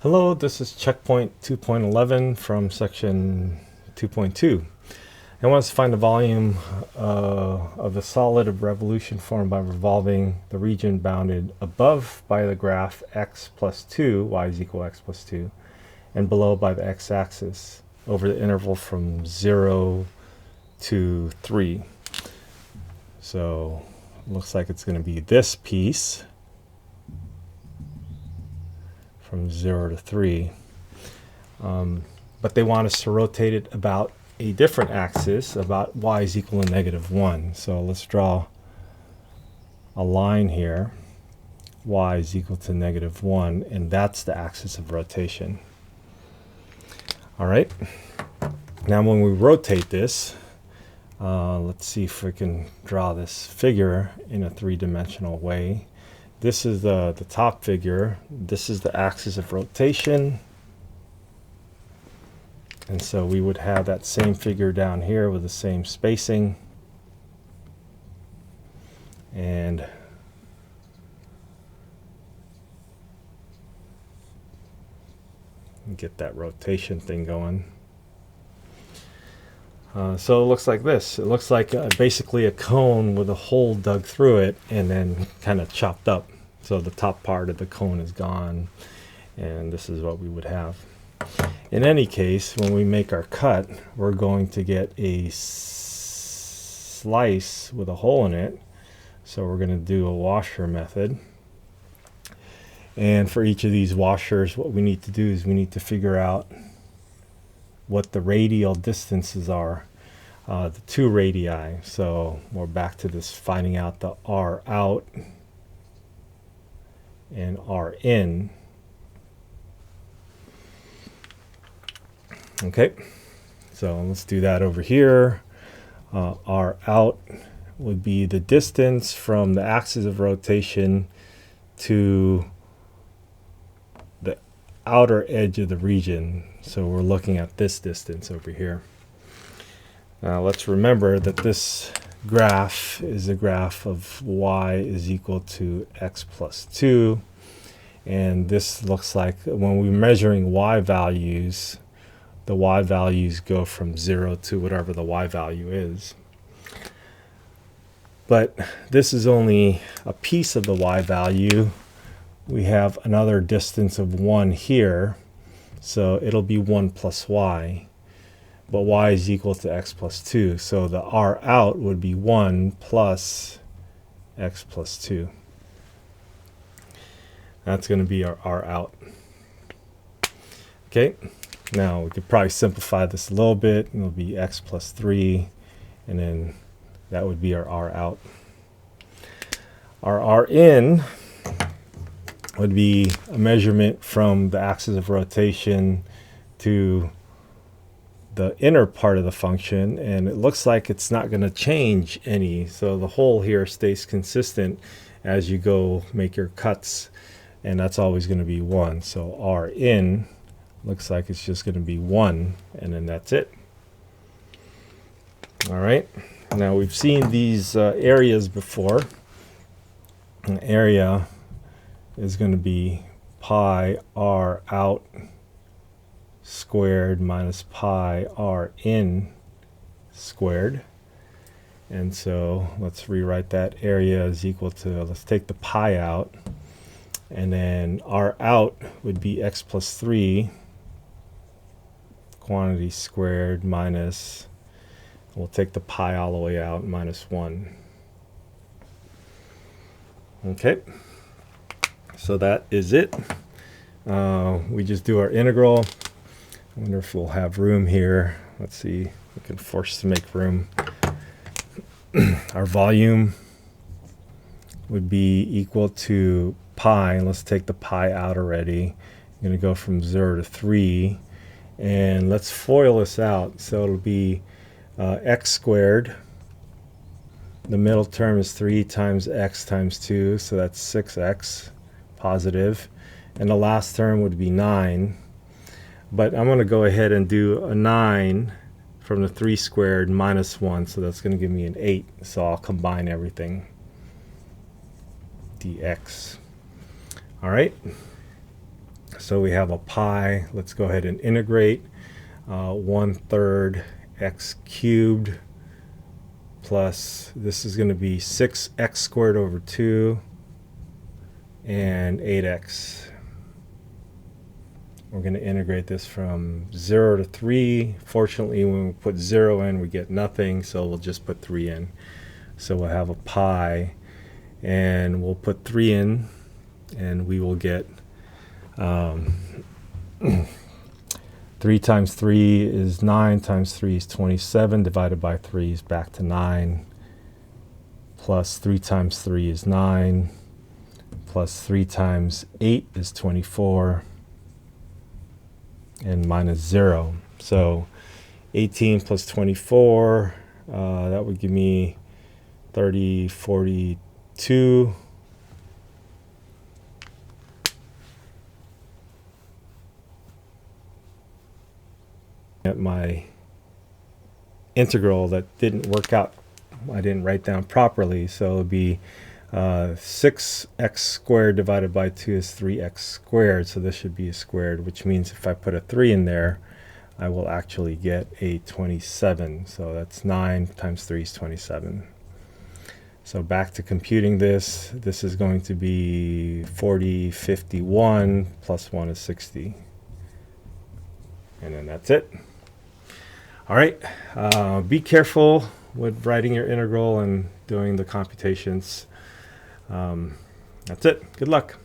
Hello, this is checkpoint 2.11 from section 2.2. I want us to find the volume of a solid of revolution formed by revolving the region bounded above by the graph x plus 2, y is equal x plus 2, and below by the x-axis over the interval from 0 to 3. So it looks like it's going to be this piece from 0 to 3. But they want us to rotate it about a different axis, about y is equal to -1. So let's draw a line here. Y is equal to -1, and that's the axis of rotation. All right. Now when we rotate this, let's see if we can draw this figure in a three-dimensional way. This is the top figure. This is the axis of rotation. And so we would have that same figure down here with the same spacing. And get that rotation thing going. So it looks like this. It looks like basically a cone with a hole dug through it and then kind of chopped up. So the top part of the cone is gone, and this is what we would have. In any case, when we make our cut, we're going to get a slice with a hole in it. So we're going to do a washer method. And for each of these washers, what we need to do is we need to figure out what the radial distances are, the two radii. So we're back to this finding out the R out and R in. Okay, so let's do that over here. R out would be the distance from the axis of rotation to the outer edge of the region. So we're looking at this distance over here. Now let's remember that this graph is a graph of y is equal to x plus 2. And this looks like when we're measuring y values, the y values go from 0 to whatever the y value is. But this is only a piece of the y value. We have another distance of 1 here. So it'll be 1 plus y. But y is equal to x plus 2. So the r out would be 1 plus x plus 2. That's going to be our r out. Okay, now we could probably simplify this a little bit. It'll be x plus 3, and then that would be our r out. Our r in would be a measurement from the axis of rotation to the inner part of the function, and it looks like it's not going to change any. So the hole here stays consistent as you go make your cuts, and that's always going to be 1. So R in looks like it's just going to be 1, and then that's it. All right. Now we've seen these areas before. An area is going to be pi r out squared minus pi r in squared. And so let's rewrite that. Area is equal to, let's take the pi out, and then r out would be x plus 3 quantity squared minus, we'll take the pi all the way out, minus 1. Okay, so that is it. We just do our integral. I wonder if we'll have room here. Let's see, we can force to make room. Our volume would be equal to pi. Let's take the pi out already. I'm going to go from 0 to 3. And let's FOIL this out. So it'll be x squared. The middle term is 3 times x times 2. So that's 6x positive. And the last term would be 9. But I'm going to go ahead and do a 9 from the 3 squared minus 1. So that's going to give me an 8. So I'll combine everything. dx. All right. So we have a pi. Let's go ahead and integrate. 1/3 x cubed plus, this is going to be 6x squared over 2 and 8x. We're going to integrate this from 0 to 3. Fortunately, when we put 0 in, we get nothing, so we'll just put 3 in. So we'll have a pi, and we'll put 3 in, and we will get 3 times 3 is 9, times 3 is 27, divided by 3 is back to 9, plus 3 times 3 is 9, plus 3 times 8 is 24, and minus 0. So 18 plus 24, that would give me 30, 42. At my integral that didn't work out, I didn't write down properly, so it would be 6x squared divided by 2 is 3x squared, so this should be a squared, which means if I put a 3 in there, I will actually get a 27. So that's 9 times 3 is 27. So back to computing this, this is going to be 40, 51, plus 1 is 60. And then that's it. All right, be careful with writing your integral and doing the computations. That's it. Good luck.